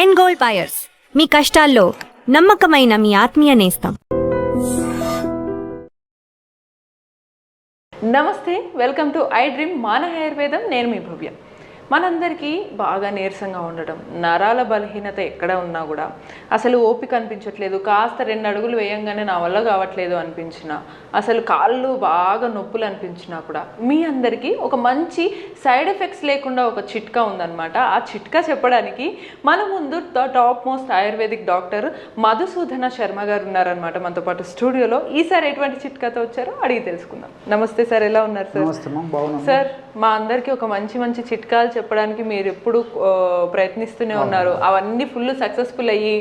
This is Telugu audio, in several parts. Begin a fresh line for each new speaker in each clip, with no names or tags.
ఎండ్ గోల్డ్ బయర్స్, మీ కష్టాల్లో నమ్మకమైన మీ ఆత్మీయ నేస్తం.
నమస్తే, వెల్కమ్ టు ఐ డ్రీమ్ మాన ఆయుర్వేదం. నేను మీ భవ్య. మనందరికీ బాగా నీరసంగా ఉండడం, నరాల బలహీనత ఎక్కడ ఉన్నా కూడా అసలు ఓపిక అనిపించట్లేదు, కాస్త 2 అడుగులు వేయంగానే నా వల్ల కావట్లేదు అనిపించిన, అసలు కాళ్ళు బాగా నొప్పులు అనిపించినా కూడా మీ అందరికీ ఒక మంచి సైడ్ ఎఫెక్ట్స్ లేకుండా ఒక చిట్కా ఉందన్నమాట. ఆ చిట్కా చెప్పడానికి మన ముందు top most ayurvedic doctor Madhusudana Sharma గారు ఉన్నారనమాట మనతో పాటు స్టూడియోలో. ఈసారి ఎటువంటి చిట్కాతో వచ్చారో అడిగి తెలుసుకుందాం. నమస్తే సార్, ఎలా ఉన్నారు సార్? సార్, మా అందరికీ ఒక మంచి చిట్కాలు చెప్పడానికి మీరు ఎప్పుడు ప్రయత్నిస్తూనే ఉన్నారు. అవన్నీ ఫుల్ సక్సెస్ఫుల్ అయ్యి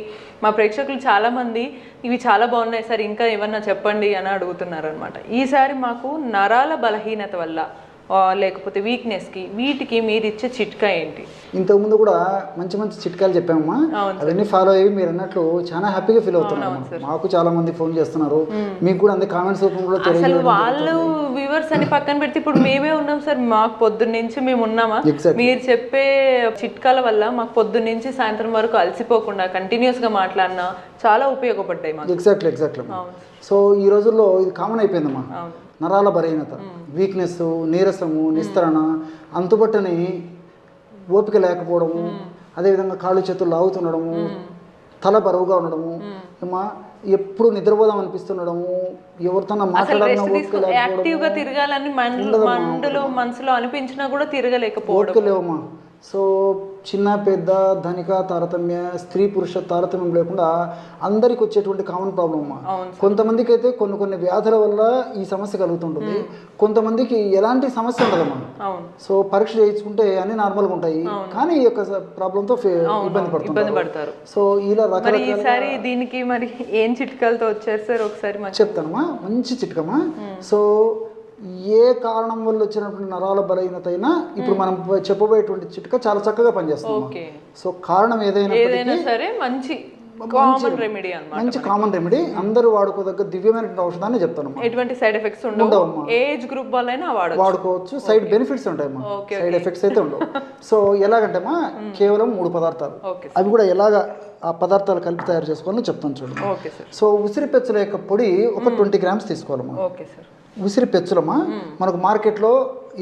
మా ప్రేక్షకులు చాలామంది ఇవి చాలా బాగున్నాయి సార్, ఇంకా ఏమన్నా చెప్పండి అని అడుగుతున్నారు అనమాట. ఈసారి మాకు నరాల బలహీనత వల్ల లేకపోతే వీక్నెస్కి వీటికి మీరు ఇచ్చే చిట్కా ఏంటి?
ఇంతకుముందు కూడా మంచి చిట్కాలు చెప్పామమ్మా, అవన్నీ ఫాలో అయ్యి మీరు అన్నట్లు చాలా హ్యాపీగా ఫీల్ అవుతున్నారు. మాకు చాలా మంది ఫోన్ చేస్తున్నారు, మీకు కూడా అంతే కామెంట్స్ రూపంలో.
అసలు వాళ్ళు వ్యూవర్స్ అని పక్కన పెడితే ఇప్పుడు మేమే ఉన్నాం సార్. మాకు పొద్దున్న నుంచి మేము ఉన్నామా, మీరు చెప్పే చిట్కాల వల్ల మాకు పొద్దున్న నుంచి సాయంత్రం వరకు అలసిపోకుండా కంటిన్యూస్ గా మాట్లాడినా చాలా ఉపయోగపడ్డాయి మాకు.
ఎగ్జాక్ట్లీ. సో ఈ రోజుల్లో ఇది కామన్ అయిపోయిందమ్మా, నరాల బలహీనత, వీక్నెస్, నీరసము, నిస్తరణ, అంతుబట్టని ఓపిక లేకపోవడము, అదేవిధంగా కాళ్ళు చేతులు లాగుతుండడము, తల బరువుగా ఉండడము, ఎప్పుడు నిద్రపోదాం అనిపిస్తుండడము, ఎవరితో మాట్లాడాలన్నా
యాక్టివ్గా తిరగాలని మండులో మనసులో అనిపించినా కూడా తిరగలేకపోవడం.
సో చిన్న పెద్ద ధనిక తారతమ్య, స్త్రీ పురుష తారతమ్యం లేకుండా అందరికి వచ్చేటువంటి కామన్ ప్రాబ్లం అమ్మా. కొంతమందికి అయితే కొన్ని వ్యాధుల వల్ల ఈ సమస్య కలుగుతుంటుంది, కొంతమందికి ఎలాంటి సమస్య ఉండదమ్మా. సో పరీక్ష చేయించుకుంటే అన్ని నార్మల్గా ఉంటాయి, కానీ ఈ యొక్క ప్రాబ్లంతో ఇబ్బంది పడతారు. సో ఇలా రకరకాల
దీనికి మరి ఏం చిట్కాలతో వచ్చారు సార్ ఒకసారి
చెప్తానమ్మా. మంచి చిట్కమ్మా. సో ఏ కారణం వల్ల వచ్చినటువంటి నరాల బలహీనత అయినా ఇప్పుడు మనం చెప్పబోయేటువంటి చిట్కా చాలా చక్కగా పనిచేస్తుంది. సో కారణం ఏదైనా
సరే మంచి
కామన్ రెమెడీ, అందరూ వాడుకోదగ్గ దివ్యమైనటువంటి ఔషధాన్ని చెప్తాను.
ఎటువంటి సైడ్ ఎఫెక్ట్స్ ఉండవు, ఏజ్ గ్రూప్ వాళ్ళైనా
వాడుకోవచ్చు. సైడ్ బెనిఫిట్స్ ఉంటాయమ్మా, సైడ్ ఎఫెక్ట్స్ అయితే ఉండవు. సో ఎలాగంటేమా కేవలం 3 పదార్థాలు, అవి కూడా ఎలాగ ఆ పదార్థాలు కలిపి తయారు చేసుకోవాలని చెప్తాను చూడండి. సో ఉసిరి పెచ్చుల యొక్క పొడి ఒక 20 గ్రామ్స్ తీసుకోవాలమ్మా. ఉసిరి పెచ్చులమ్మా, మనకు మార్కెట్లో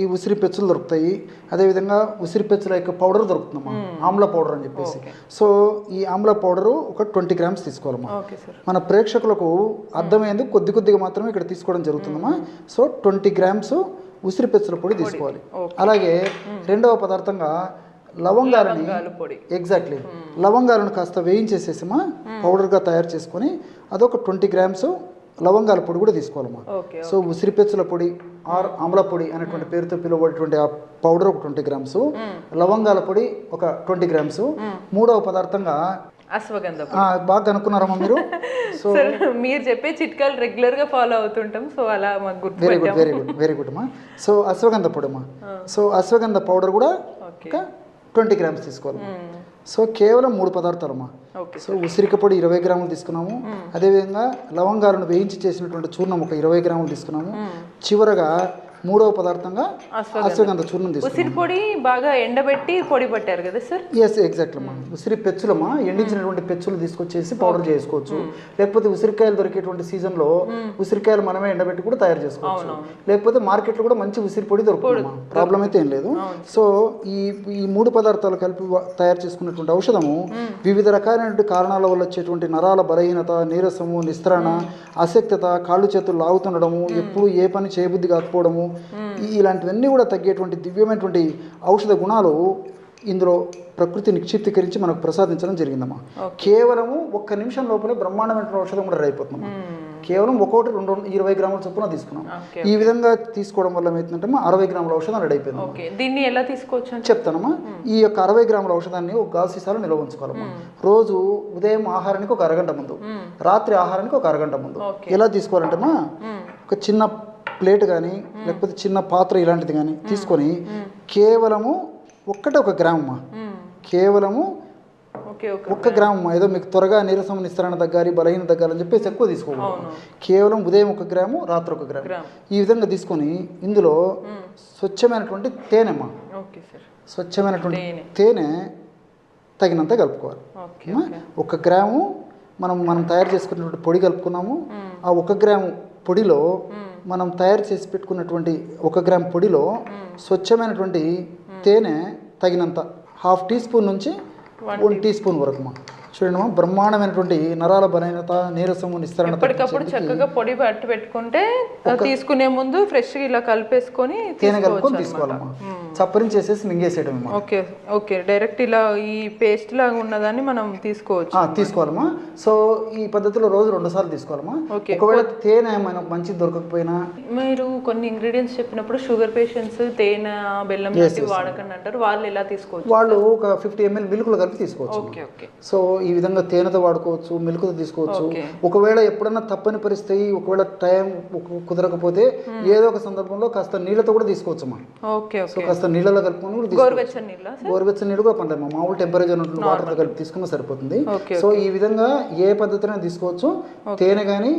ఈ ఉసిరి పెచ్చులు దొరుకుతాయి, అదేవిధంగా ఉసిరి పెచ్చుల యొక్క పౌడర్ దొరుకుతుందమ్మా, ఆమ్ల పౌడర్ అని చెప్పేసి. సో ఈ ఆమ్ల పౌడరు ఒక 20 గ్రామ్స్ తీసుకోవాలమ్మా. మన ప్రేక్షకులకు అర్థమైంది కొద్దిగా మాత్రమే ఇక్కడ తీసుకోవడం జరుగుతుందమ్మా. సో 20 గ్రామ్స్ ఉసిరి పెచ్చుల పొడి తీసుకోవాలి. అలాగే రెండవ పదార్థంగా లవంగాలని, ఎగ్జాక్ట్లీ లవంగాలను కాస్త వేయించేసేసిమా పౌడర్గా తయారు చేసుకొని అదొక 20 గ్రామ్స్ లవంగాల పొడి కూడా తీసుకోవాలమ్మా. సో ఉసిరి పెచ్చుల పొడి ఆర్ ఆమ్ల పొడి అనేటువంటి పేరుతో పిలువబడేటువంటి ఆ పౌడర్ ఒక 20 గ్రామ్స్, లవంగాల పొడి ఒక 20 గ్రామ్స్, మూడవ పదార్థంగా
అశ్వగంధ.
బాగా కనుక్కున్నారమ్మా మీరు. సో
మీరు చెప్పే చిట్కాలు రెగ్యులర్ గా ఫాలో అవుతుంటాం, సో అలా మాకు
వెరీ గుడ్ అమ్మా. సో అశ్వగంధ పొడి అమ్మా, సో అశ్వగంధ పౌడర్ కూడా ఒక 20 గ్రామ్స్ తీసుకోవాలి. సో కేవలం 3 పదార్థాలమ్మా. సో ఉసిరిక పొడి 20 గ్రాములు తీసుకున్నాము, అదేవిధంగా లవంగాలను వేయించి చేసినటువంటి చూర్ణం ఒక 20 గ్రాములు తీసుకున్నాము, చివరగా మూడవ పదార్థంగా అశ్వగంధ చూర్ణం తీసుకున్నాము.
ఉసిరి పొడి బాగా ఎండబెట్టి పొడి పట్టారు కదా సార్?
ఎస్, ఎగ్జాక్ట్లీ అమ్మా. ఉసిరి పెచ్చులమ్మా, ఎండించినటువంటి పెచ్చులు తీసుకొచ్చేసి పౌడర్ చేసుకోవచ్చు, లేకపోతే ఉసిరికాయలు దొరికేటువంటి సీజన్లో ఉసిరికాయలు మనమే ఎండబెట్టి కూడా తయారు చేసుకోవచ్చు, లేకపోతే మార్కెట్లో కూడా మంచి ఉసిరి పొడి దొరుకుతుంది, ప్రాబ్లం అయితే ఏం లేదు. సో ఈ 3 పదార్థాలు కలిపి తయారు చేసుకున్నటువంటి ఔషధము వివిధ రకాలైనటువంటి కారణాల వల్ల వచ్చేటువంటి నరాల బలహీనత, నీరసము, నిస్తరణ, అశక్తత, కాళ్ళు చేతులు లాగుతుండడము, ఎప్పుడు ఏ పని చేయబుద్ధి కాకపోవడము, ఇలాంటివన్నీ కూడా తగ్గేటువంటి దివ్యమైనటువంటి ఔషధ గుణాలు ఇందులో ప్రకృతి నిక్షిప్తీకరించి మనకు ప్రసాదించడం జరిగిందమ్మా. కేవలము 1 నిమిషం లోపలే బ్రహ్మాండమైన ఔషధం కూడా రెడీ అయిపోతుందమ్మా. కేవలం 20 గ్రాముల చొప్పున తీసుకున్నాం. ఈ విధంగా తీసుకోవడం వల్ల ఏమవుతుందంటే 60 గ్రాముల ఔషధం రెడీ అయిపోయింది.
దీన్ని ఎలా తీసుకోవచ్చు
చెప్తానమ్మా. ఈ యొక్క 60 గ్రాముల ఔషధాన్ని ఒక గాజు సీసాలో నిల్వ ఉంచుకోవాలమ్మా. రోజు ఉదయం ఆహారానికి ఒక అరగంట ముందు, రాత్రి ఆహారానికి ఒక అరగంట ముందు. ఎలా తీసుకోవాలంటేమా ఒక చిన్న ప్లేట్ కానీ లేకపోతే చిన్న పాత్ర ఇలాంటిది కానీ తీసుకొని కేవలము 1 గ్రామమ్మా, కేవలము 1 గ్రామం. ఏదో మీకు త్వరగా నీరసం నిస్తరణ తగ్గాలి, బలహీన తగ్గాలని చెప్పేసి ఎక్కువ తీసుకోవాలి. కేవలం ఉదయం 1 గ్రాము, రాత్రి 1 గ్రాము. ఈ విధంగా తీసుకొని ఇందులో స్వచ్ఛమైనటువంటి తేనెమ్మా, స్వచ్ఛమైనటువంటి తేనె తగినంత కలుపుకోవాలి. అమ్మా, 1 గ్రాము మనం తయారు చేసుకున్నటువంటి పొడి కలుపుకున్నాము. ఆ 1 గ్రాము పొడిలో మనం తయారు చేసి పెట్టుకున్నటువంటి 1 గ్రామ్ పొడిలో స్వచ్ఛమైనటువంటి తేనె తగినంత 1/2 టీ స్పూన్ నుంచి 1 టీ స్పూన్ వరకు చూడండి, బ్రహ్మాండమైనటువంటి నరాల బలహీనత, నీరసము, నిస్తరణ
ఎప్పటికప్పుడు చక్కగా పొడి పట్టి పెట్టుకుంటే తీసుకునే ముందు ఫ్రెష్ గా ఇలా కలిపేసుకొని
తేనె కలుపుకొని తీసుకోవాలమ్మా. చప్పరించేసేసి మింగేసేయడం.
ఓకే ఓకే, డైరెక్ట్ ఇలా ఈ పేస్ట్ లాగా ఉన్నదాన్ని మనం
తీసుకోవాలమ్మా. సో ఈ పద్ధతిలో రోజు 2 సార్లు తీసుకోవాలమ్మా. ఒకవేళ తేనె మనకు మంచి దొరకకపోయినా,
మీరు కొన్ని ఇంగ్రీడియంట్స్ చెప్పినప్పుడు షుగర్ పేషెంట్స్ తేనె బెల్లం వాడకండి అంటారు, వాళ్ళు ఎలా తీసుకోవచ్చు?
వాళ్ళు ఒక 50 ml మిల్క్లో కలిపి తీసుకోవచ్చు.
Okay okay.
సో ఈ విధంగా తేనెతో వాడుకోవచ్చు, మిల్క్తో తీసుకోవచ్చు. ఒకవేళ ఎప్పుడన్నా తప్పని పరిస్థితి, ఒకవేళ టైం కుదరకపోతే ఏదో ఒక సందర్భంలో కాస్త నీళ్ళతో కూడా తీసుకోవచ్చు అమ్మా.
ఓకే.
సో కాస్త నీళ్ళలో కలుపుకొని
గోరువెచ్చని
నీళ్ళు కూడా పర్లేదు, మామూలు టెంపరేచర్ ఉంటుంది వాటర్తో కలిపి తీసుకున్నా సరిపోతుంది. సో ఈ విధంగా ఏ పద్ధతిలో తీసుకోవచ్చు, తేనె కానీ,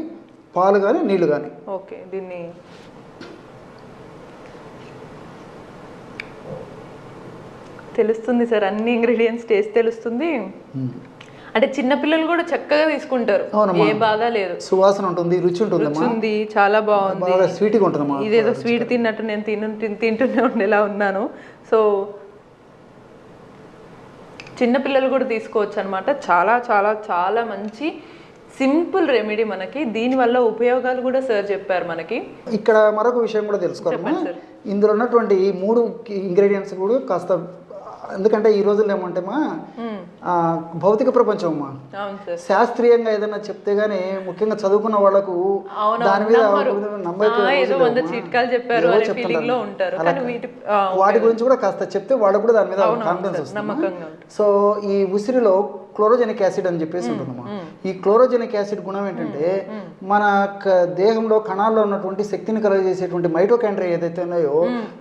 పాలు కానీ, నీళ్లు కానీ.
ఓకే, దీన్ని తెలుస్తుంది సార్, అన్ని ఇంగ్రీడియంట్స్ టేస్ట్ తెలుస్తుంది. అంటే చిన్నపిల్లలు కూడా చక్కగా తీసుకుంటారు, ఏ బాధ లేదు.
సువాసన ఉంటుంది, రుచి ఉంటుంది,
చాలా బాగుంది,
స్వీట్గా ఉంటుంది.
ఇదేదో స్వీట్ తిన్నట్టు నేను తింటూనే ఉండేలా ఉన్నాను. సో చిన్నపిల్లలు కూడా తీసుకోవచ్చు అనమాట. చాలా చాలా చాలా మంచి సింపుల్ రెమెడీ మనకి. దీనివల్ల ఉపయోగాలు కూడా సార్ చెప్పారు మనకి.
ఇక్కడ మరొక విషయం కూడా తెలుసుకోవాలి, ఇందులో ఉన్నటువంటి 3 ఇంగ్రీడియంట్స్ కూడా కాస్త, ఎందుకంటే ఈ రోజుల్లో ఏమంటేమా భౌతిక ప్రపంచం అమ్మా, శాస్త్రీయంగా ఏదైనా చెప్తే గానీ, ముఖ్యంగా చదువుకున్న వాళ్ళకు దాని మీద వాటి గురించి కూడా కాస్త చెప్తే వాళ్ళకు కూడా దాని మీద కాన్ఫిడెన్స్ వస్తుంది. సో ఈ ఉసిరిలో క్లోరోజెనిక్ యాసిడ్ అని చెప్పేసి ఉంటుందమ్మా. ఈ క్లోరోజెనిక్ యాసిడ్ గుణం ఏంటంటే, మన దేహంలో కణాల్లో ఉన్నటువంటి శక్తిని కలుగజేసేటువంటి మైటోకాండ్రియా ఏదైతే ఉన్నాయో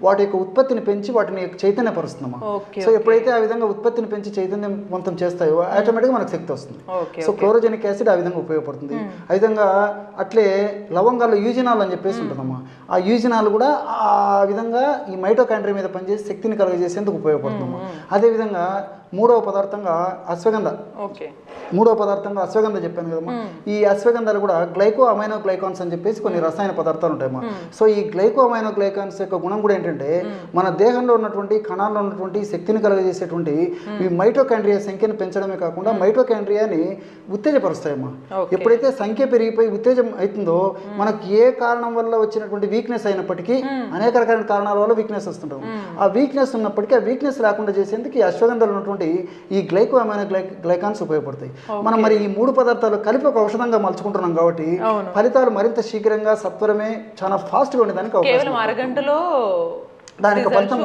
వాటి యొక్క ఉత్పత్తిని పెంచి వాటిని చైతన్యపరుస్తుందమ్మా. సో ఎప్పుడైతే ఆ విధంగా ఉత్పత్తిని పెంచి చైతన్యవంతం చేస్తాయో ఆటోమేటిక్గా మనకు శక్తి వస్తుంది. సో క్లోరోజెనిక్ యాసిడ్ ఆ విధంగా ఉపయోగపడుతుంది. ఆ విధంగా అట్లే లవంగాల్లో యూజినాల్ అని చెప్పేసి ఉంటుందమ్మా. ఆ యూజినాల్ కూడా ఆ విధంగా ఈ మైటోకాండ్రియా మీద పనిచేసి శక్తిని కలుగజేసేందుకు ఉపయోగపడుతుందమ్మా. అదేవిధంగా మూడవ పదార్థంగా అశ్వగంధ. చెప్పాను కదమ్మా. ఈ అశ్వగంధాలు కూడా గ్లైకో అమైనో గ్లైకాన్స్ అని చెప్పేసి కొన్ని రసాయన పదార్థాలు ఉంటాయమ్మా. సో ఈ గ్లైకో అమైనో గ్లైకాన్స్ యొక్క గుణం కూడా ఏంటంటే, మన దేహంలో ఉన్నటువంటి కణాల్లో ఉన్నటువంటి శక్తిని కలుగజేసేటువంటి ఈ మైటోకాండ్రియా సంఖ్యను పెంచడమే కాకుండా మైటోకాండ్రియాని ఉత్తేజపరుస్తాయమ్మా. ఎప్పుడైతే సంఖ్య పెరిగిపోయి ఉత్తేజం అవుతుందో, మనకు ఏ కారణం వల్ల వచ్చినటువంటి వీక్నెస్ అయినప్పటికీ, అనేక రకాల కారణాల వల్ల వీక్నెస్ వస్తుంటాం, ఆ వీక్నెస్ ఉన్నప్పటికీ ఆ వీక్నెస్ రాకుండా చేసేందుకు ఈ అశ్వగంధాలు ఉన్నటువంటి ఈ గ్లైకో అమైనో గ్లైకాన్స్ ఉపయోగపడతాయి. మనం మరి ఈ 3 పదార్థాలు కలిపి ఒక ఔషధంగా మలుచుకుంటున్నాం కాబట్టి ఫలితాలు మరింత శీఘ్రంగా, సత్వరమే, చాలా ఫాస్ట్ గా ఉండేదానికి అవకాశం,
అరగంటలో
దానికి ఫలితం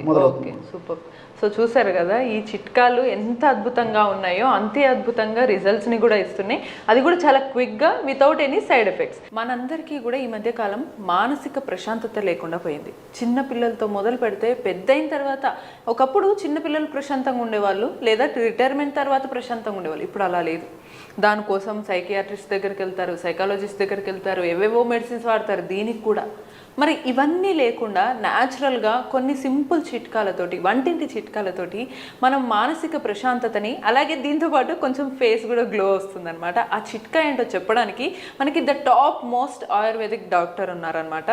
మొదలవుతుంది.
సూపర్. సో చూసారు కదా, ఈ చిట్కాలు ఎంత అద్భుతంగా ఉన్నాయో అంతే అద్భుతంగా రిజల్ట్స్ని కూడా ఇస్తున్నాయి. అది కూడా చాలా క్విక్గా, వితౌట్ ఎనీ సైడ్ ఎఫెక్ట్స్. మనందరికీ కూడా ఈ మధ్య కాలం మానసిక ప్రశాంతత లేకుండా పోయింది. చిన్న పిల్లలతో మొదలు పెడితే పెద్ద అయిన తర్వాత, ఒకప్పుడు చిన్నపిల్లలు ప్రశాంతంగా ఉండేవాళ్ళు, లేదా రిటైర్మెంట్ తర్వాత ప్రశాంతంగా ఉండేవాళ్ళు. ఇప్పుడు అలా లేదు. దానికోసం సైకియాట్రిస్ట్ దగ్గరికి వెళ్తారు, సైకాలజిస్ట్ దగ్గరికి వెళ్తారు, ఏవేవో మెడిసిన్స్ వాడతారు దీనికి కూడా. మరి ఇవన్నీ లేకుండా న్యాచురల్గా కొన్ని సింపుల్ చిట్కాలతోటి, వంటింటి చిట్కాలతోటి మనం మానసిక ప్రశాంతతని, అలాగే దీంతోపాటు కొంచెం ఫేస్ కూడా గ్లో వస్తుందన్నమాట. ఆ చిట్కా ఏంటో చెప్పడానికి మనకి the top most ayurvedic doctor ఉన్నారనమాట.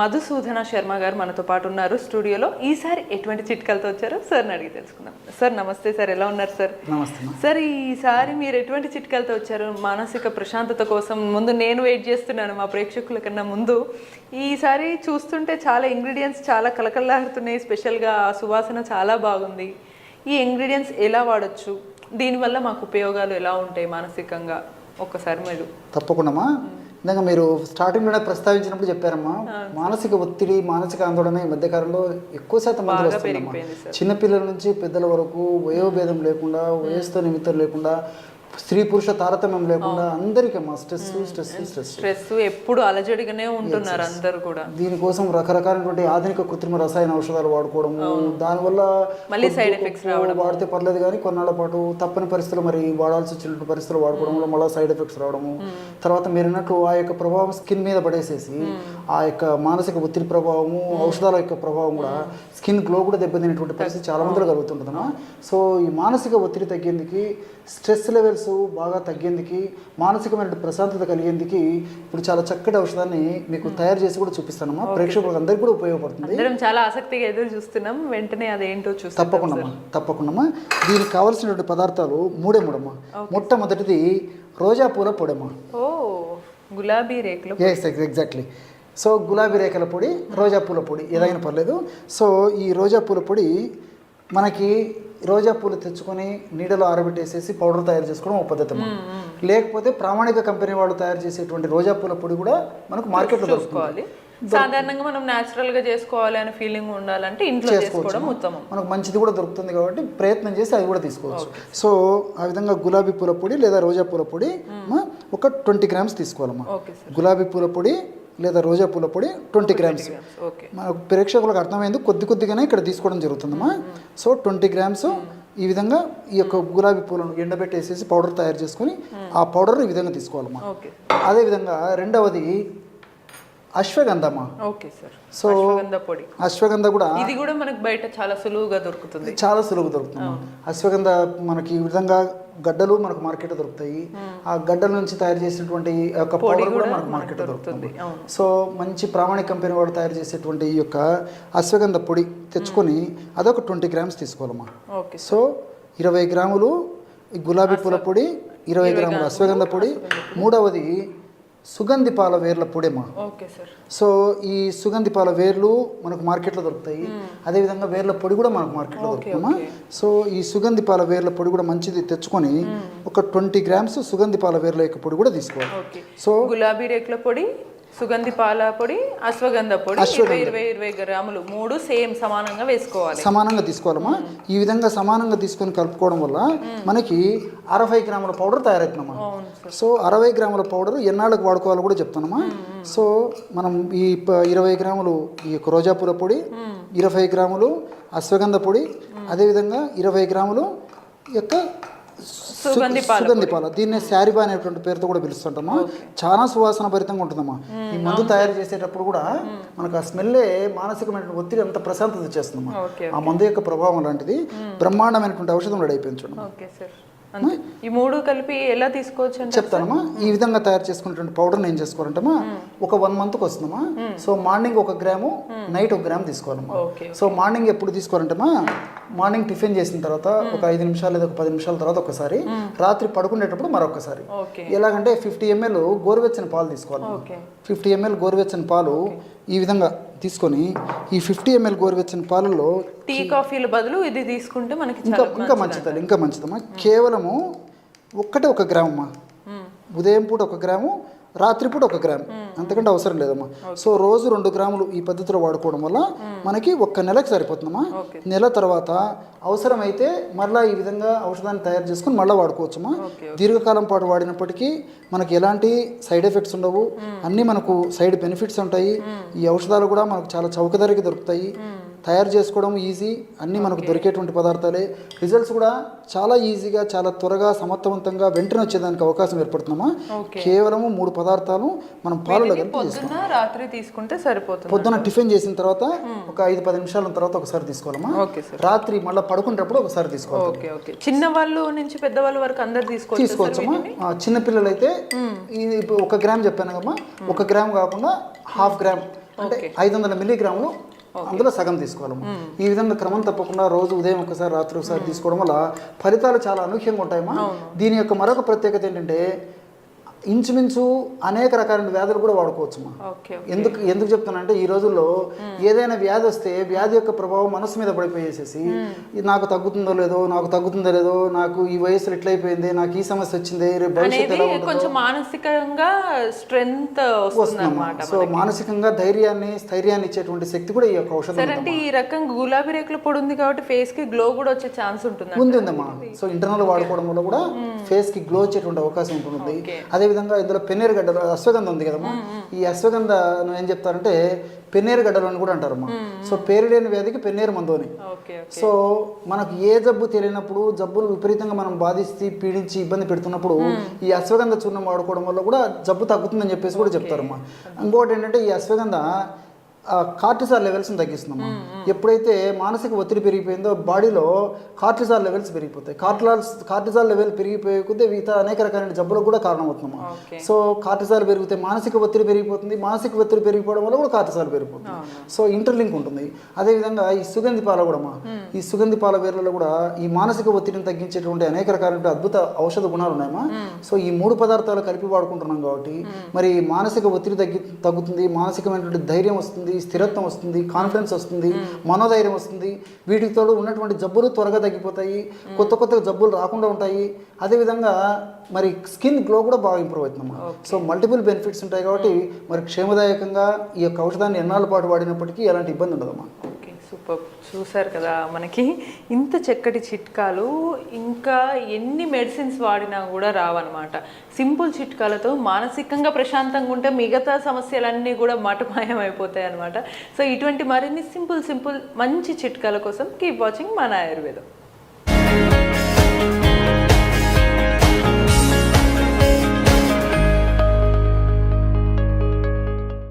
మధుసూదన శర్మ గారు మనతో పాటు ఉన్నారు స్టూడియోలో. ఈసారి ఎటువంటి చిట్కాలతో వచ్చారో సార్ని అడిగి తెలుసుకుందాం. సార్ నమస్తే సార్, ఎలా ఉన్నారు సార్? సార్ ఈసారి మీరు ఎటువంటి చిట్కాలతో వచ్చారు మానసిక ప్రశాంతత కోసం? ముందు నేను వెయిట్ చేస్తున్నాను మా ప్రేక్షకుల కన్నా ముందు. ఈసారి చూస్తుంటే చాలా ఇంగ్రీడియంట్స్ చాలా కలకల్లాడుతున్నాయి, స్పెషల్గా ఆ సువాసన చాలా బాగుంది. ఈ ఇంగ్రీడియంట్స్ ఎలా వాడచ్చు, దీనివల్ల మాకు ఉపయోగాలు ఎలా ఉంటాయి మానసికంగా, ఒక్కసారి మీరు.
తప్పకుండా ఇందాక మీరు స్టార్టింగ్లోనే ప్రస్తావించినప్పుడు చెప్పారమ్మా, మానసిక ఒత్తిడి, మానసిక ఆందోళన ఈ మధ్యకాలంలో ఎక్కువ శాతం మంది వస్తుందమ్మా. చిన్నపిల్లల నుంచి పెద్దల వరకు వయోభేదం లేకుండా, వయసుతో నిమిత్తం లేకుండా స్త్రీ పురుష తారతమ్యం లేకుండా అందరికీ అమ్మా స్ట్రెస్
ఎప్పుడు అలజడిగానే ఉంటున్నారు అందరు కూడా.
దీనికోసం రకరకాలైనటువంటి ఆధునిక కృత్రిమ రసాయన ఔషధాలు వాడుకోవడము, దానివల్ల
మళ్ళీ సైడ్ ఎఫెక్ట్స్
వాడితే పర్లేదు కానీ కొన్నాళ్ళ పాటు తప్పని పరిస్థితులు మరి వాడాల్సి వచ్చినటువంటి పరిస్థితులు వాడుకోవడం వల్ల మళ్ళీ సైడ్ ఎఫెక్ట్స్ రావడము. తర్వాత మీరు అన్నట్లు ఆ యొక్క ప్రభావం స్కిన్ మీద పడేసేసి ఆ యొక్క మానసిక ఒత్తిడి ప్రభావము, ఔషధాల యొక్క ప్రభావం కూడా స్కిన్ గ్లో కూడా దెబ్బతినేటువంటి పరిస్థితి చాలా మందిలో కలుగుతుంటుందమ్మా. సో ఈ మానసిక ఒత్తిడి తగ్గేందుకు, స్ట్రెస్ లెవెల్స్ బాగా తగ్గేందుకు, మానసికమైన ప్రశాంతత కలిగేందుకు ఇప్పుడు చాలా చక్కటి ఔషధాన్ని మీకు తయారు చేసి కూడా చూపిస్తానమ్మా. ప్రేక్షకులకు అందరికీ కూడా ఉపయోగపడుతుంది.
చాలా ఆసక్తిగా ఎదురు చూస్తున్నాం, వెంటనే అదేంటో చూస్తాం.
తప్పకుండా దీనికి కావాల్సినటువంటి పదార్థాలు మూడమ్మా. మొట్టమొదటిది రోజా పూల పొడమ్మా.
గులాబీ రేకులు.
ఎగ్జాక్ట్లీ. సో గులాబీ రేఖల పొడి, రోజా పూల పొడి ఏదైనా పర్లేదు. సో ఈ రోజా పూల పొడి మనకి రోజా పూలు తెచ్చుకొని నీడలో ఆరబెట్టేసేసి పౌడర్ తయారు చేసుకోవడం ఒక పద్ధతి. లేకపోతే ప్రామాణిక కంపెనీ వాళ్ళు తయారు చేసేటువంటి రోజా పూల పొడి కూడా మనకు మార్కెట్లో దొరుకుతుంది.
సాధారణంగా మనం న్యాచురల్ గా చేసుకోవాలి అనే ఫీలింగ్ ఉండాలంటే ఇంట్లో చేసుకోవడం ఉత్తమం.
మనకు మంచిది కూడా దొరుకుతుంది కాబట్టి ప్రయత్నం చేసి అది కూడా తీసుకోవచ్చు. సో ఆ విధంగా గులాబీ పూల పొడి లేదా రోజా పూల పొడి ఒక 20 grams తీసుకోవాలమ్మా. గులాబీ పూల పొడి లేదా రోజా పూల పొడి 20 grams. మనకు ప్రేక్షకులకు అర్థమైంది కొద్దిగానే ఇక్కడ తీసుకోవడం జరుగుతుందమ్మా. సో 20 grams ఈ విధంగా ఈ యొక్క గులాబీ పూలను ఎండబెట్టేసేసి పౌడర్ తయారు చేసుకొని ఆ పౌడర్ ఈ విధంగా తీసుకోవాలమ్మా. అదేవిధంగా రెండవది అశ్వగంధమా. సో అశ్వగంధ కూడా
ఇది కూడా మనకు బయట చాలా సులువుగా దొరుకుతుంది.
అశ్వగంధ మనకి ఈ విధంగా గడ్డలు మనకు మార్కెట్లో దొరుకుతాయి. ఆ గడ్డల నుంచి తయారు చేసినటువంటి యొక్క పౌడర్ కూడా మనకు మార్కెట్లో దొరుకుతుంది. సో మంచి ప్రామాణిక కంపెనీ వాడు తయారు చేసేటువంటి ఈ యొక్క అశ్వగంధ పొడి తెచ్చుకొని అదొక 20 grams తీసుకోవాలమ్మా. సో 20 grams ఈ గులాబీ పూల పొడి, 20 grams అశ్వగంధ పొడి. మూడవది సుగంధి పాల వేర్ల పొడేమా. సో ఈ సుగంధి పాల వేర్లు మనకు మార్కెట్లో దొరుకుతాయి. అదేవిధంగా వేర్ల పొడి కూడా మనకు మార్కెట్లో దొరుకుతామా. సో ఈ సుగంధి పాల వేర్ల పొడి కూడా మంచిది తెచ్చుకొని ఒక 20 grams సుగంధి పాల వేర్ల యొక్క పొడి కూడా తీసుకోవాలి. సో
గులాబీ రేకుల పొడి, సుగంధి పాల పొడి, అశ్వగంధ పొడి 20 grams మూడు సేమ్ సమానంగా వేసుకోవాలి.
సమానంగా తీసుకోవాలమ్మా. ఈ విధంగా సమానంగా తీసుకొని కలుపుకోవడం వల్ల మనకి 60 grams పౌడర్ తయారవుతుందమ్మా. సో 60 grams పౌడర్ ఎన్నాళ్ళకు వాడుకోవాలో కూడా చెప్తానమ్మా. సో మనం ఈ 20 grams ఈ యొక్క రోజా పూల పొడి, 20 grams అశ్వగంధ పొడి, అదేవిధంగా 20 grams యొక్క సుగంధి పాల, దీన్ని శారీబా అనేటువంటి పేరుతో కూడా పిలుస్తుంటామా. చాలా సువాసన భరితంగా ఉంటుందమ్మా. ఈ మందు తయారు చేసేటప్పుడు కూడా మనకు ఆ స్మెల్లే మానసికమైనటువంటి ఒత్తిడి అంత ప్రశాంతత చేస్తుందమ్మా. ఆ మందు యొక్క ప్రభావం అలాంటిది. బ్రహ్మాండమైనటువంటి ఔషధం రెడీ అయిపోయింది చూడండి.
ఈ మూడు కలిపి ఎలా తీసుకోవచ్చు
చెప్తానమ్మా. ఈ విధంగా తయారు చేసుకున్నటువంటి పౌడర్ ఏం చేసుకోవాలంటమ్మా, ఒక 1 monthకి వస్తుందమ్మా. So morning 1 gram, night 1 gram తీసుకోవాలమ్మా. సో మార్నింగ్ ఎప్పుడు తీసుకోవాలంటమ్మా, మార్నింగ్ టిఫిన్ చేసిన తర్వాత ఒక 5 నిమిషాలు లేదా ఒక 10 నిమిషాల తర్వాత ఒకసారి, రాత్రి పడుకునేటప్పుడు మరొకసారి. ఎలాగంటే 50 ml గోరువెచ్చని పాలు తీసుకోవాలి. 50 ml గోరువెచ్చని పాలు ఈ విధంగా తీసుకొని ఈ 50 ml గోరువెచ్చని పాలలో
టీ కాఫీల బదులు ఇది తీసుకుంటే మనకి
ఇంకా మంచిదమ్మా. కేవలము 1 gram అమ్మా. ఉదయం పూట 1 gram, రాత్రిపూట 1 gram, అంతకంటే అవసరం లేదమ్మా. సో రోజు 2 grams ఈ పద్ధతిలో వాడుకోవడం వల్ల మనకి 1 నెలకు సరిపోతుందమ్మా. నెల తర్వాత అవసరమైతే మళ్ళీ ఈ విధంగా ఔషధాన్ని తయారు చేసుకుని మళ్ళీ వాడుకోవచ్చమ్మా. దీర్ఘకాలం పాటు వాడినప్పటికీ మనకి ఎలాంటి సైడ్ ఎఫెక్ట్స్ ఉండవు, అన్నీ మనకు సైడ్ బెనిఫిట్స్ ఉంటాయి. ఈ ఔషధాలు కూడా మనకు చాలా చౌక ధరకి దొరుకుతాయి. తయారు చేసుకోవడం ఈజీ, అన్నీ మనకు దొరికేటువంటి పదార్థాలే. రిజల్ట్స్ కూడా చాలా ఈజీగా, చాలా త్వరగా, సమర్థవంతంంగా వెంటనే వచ్చేదానికి అవకాశం ఏర్పడుతుందమ్మా. కేవలము 3 పదార్థాలు మనం పాలలో కలిపి
రాత్రి తీసుకుంటే సరిపోతుంది.
పొద్దున టిఫిన్ చేసిన తర్వాత ఒక 5-10 నిమిషాల తర్వాత ఒకసారి తీసుకోవాలమ్మా. రాత్రి మళ్ళీ పడుకునేటప్పుడు ఒకసారి తీసుకోవాలి.
చిన్న వాళ్ళు నుంచి పెద్దవాళ్ళ వరకు అందరు
తీసుకోవచ్చమ్మా. చిన్నపిల్లలు అయితే 1 gram చెప్పాను కదమ్మా. 1 gram కాకుండా 1/2 gram అంటే 500 milligramలు అందులో సగం తీసుకోవాలమ్మా. ఈ విధంగా క్రమం తప్పకుండా రోజు ఉదయం ఒకసారి, రాత్రి ఒకసారి తీసుకోవడం వల్ల ఫలితాలు చాలా అనూహ్యంగా ఉంటాయమ్మా. దీని యొక్క మరొక ప్రత్యేకత ఏంటంటే ఇంచుమించు అనేక రకాల వ్యాధులు కూడా వాడుకోవచ్చమ్మా.
ఓకే.
ఎందుకు చెప్తానంటే ఈ రోజుల్లో ఏదైనా వ్యాధి వస్తే వ్యాధి యొక్క ప్రభావం మనసు మీద పడిపోయేసేసి నాకు తగ్గుతుందో లేదో నాకు ఈ వయసులో ఎట్లయిపోయింది, నాకు ఈ సమస్య వచ్చింది, రేపు భవిష్యత్తు ఎలా ఉంటుందో,
కొంచెం మానసికంగా స్ట్రెంగ్త్ వస్తుందన్నమాట.
సో మానసికంగా స్థైర్యాన్ని ఇచ్చేటువంటి శక్తి కూడా ఈ యొక్క ఔషధం
సరే. అంటే ఈ రకం గులాబీ రేకుల పొడి ఉంది కాబట్టి ఫేస్ కి గ్లో కూడా వచ్చే ఛాన్స్
ఉందమ్మా. సో ఇంటర్నల్ వాడుకోవడం వల్ల కూడా ఫేస్ కి గ్లో వచ్చేటువంటి అవకాశం ఉంటుంది. అదేవిధంగా ఇందులో పెన్నేరు గడ్డలు, అశ్వగంధ ఉంది కదమ్మా, ఈ అశ్వగంధ ఏం చెప్తారంటే పెన్నేరు గడ్డలు అని కూడా అంటారమ్మా. సో పేరు లేని వ్యాధికి పెన్నేరు మందు అని. సో మనకు ఏ జబ్బు తెలియనప్పుడు, జబ్బులు విపరీతంగా మనం బాధిస్తే పీడించి ఇబ్బంది పెడుతున్నప్పుడు ఈ అశ్వగంధ చూర్ణం వాడుకోవడం వల్ల కూడా జబ్బు తగ్గుతుందని చెప్పేసి కూడా చెప్తారమ్మా. ఇంకోటి ఏంటంటే ఈ అశ్వగంధ కార్టిసాల్ లెవెల్స్ని తగ్గిస్తుందమ్మా. ఎప్పుడైతే మానసిక ఒత్తిడి పెరిగిపోయిందో బాడీలో కార్టిసాల్ లెవెల్స్ పెరిగిపోతాయి. కార్టిసాల్ లెవెల్ పెరిగిపోయే కొద్దీ ఇతర అనేక రకాలైన జబ్బులకు కూడా కారణమవుతుందమ్మా. సో కార్టిసాల్ పెరిగితే మానసిక ఒత్తిడి పెరిగిపోతుంది, మానసిక ఒత్తిడి పెరిగిపోవడం వల్ల కూడా కార్టిసాల్ పెరిగిపోతుంది. సో ఇంటర్లింక్ ఉంటుంది. అదేవిధంగా ఈ సుగంధి పాల కూడా ఈ సుగంధి పాల వేర్లలో కూడా ఈ మానసిక ఒత్తిడిని తగ్గించేటువంటి అనేక రకాలైన అద్భుత ఔషధ గుణాలు ఉన్నాయమ్మా. సో ఈ 3 పదార్థాలు కలిపి వాడుకుంటున్నాం కాబట్టి మరి మానసిక ఒత్తిడి తగ్గుతుంది, మానసికమైనటువంటి ధైర్యం వస్తుంది, స్థిరత్వం వస్తుంది, కాన్ఫిడెన్స్ వస్తుంది, మనోధైర్యం వస్తుంది. వీటితో ఉన్నటువంటి జబ్బులు త్వరగా తగ్గిపోతాయి, కొత్త జబ్బులు రాకుండా ఉంటాయి. అదేవిధంగా మరి స్కిన్ గ్లో కూడా బాగా ఇంప్రూవ్ అవుతుందమ్మా. సో మల్టిపుల్ బెనిఫిట్స్ ఉంటాయి కాబట్టి మరి క్షేమదాయకంగా ఈ యొక్క ఔషధాన్ని ఎన్నాళ్ళ పాటు వాడినప్పటికీ ఎలాంటి ఇబ్బంది ఉండదమ్మా.
సూపర్. చూసారు కదా, మనకి ఇంత చక్కటి చిట్కాలు ఇంకా ఎన్ని మెడిసిన్స్ వాడినా కూడా రావన్నమాట. సింపుల్ చిట్కాలతో మానసికంగా ప్రశాంతంగా ఉంటే మిగతా సమస్యలన్నీ కూడా మటుమాయం అయిపోతాయి అనమాట. సో ఇటువంటి మరిన్ని సింపుల్ మంచి చిట్కాల కోసం కీప్ వాచింగ్ మన ఆయుర్వేదం.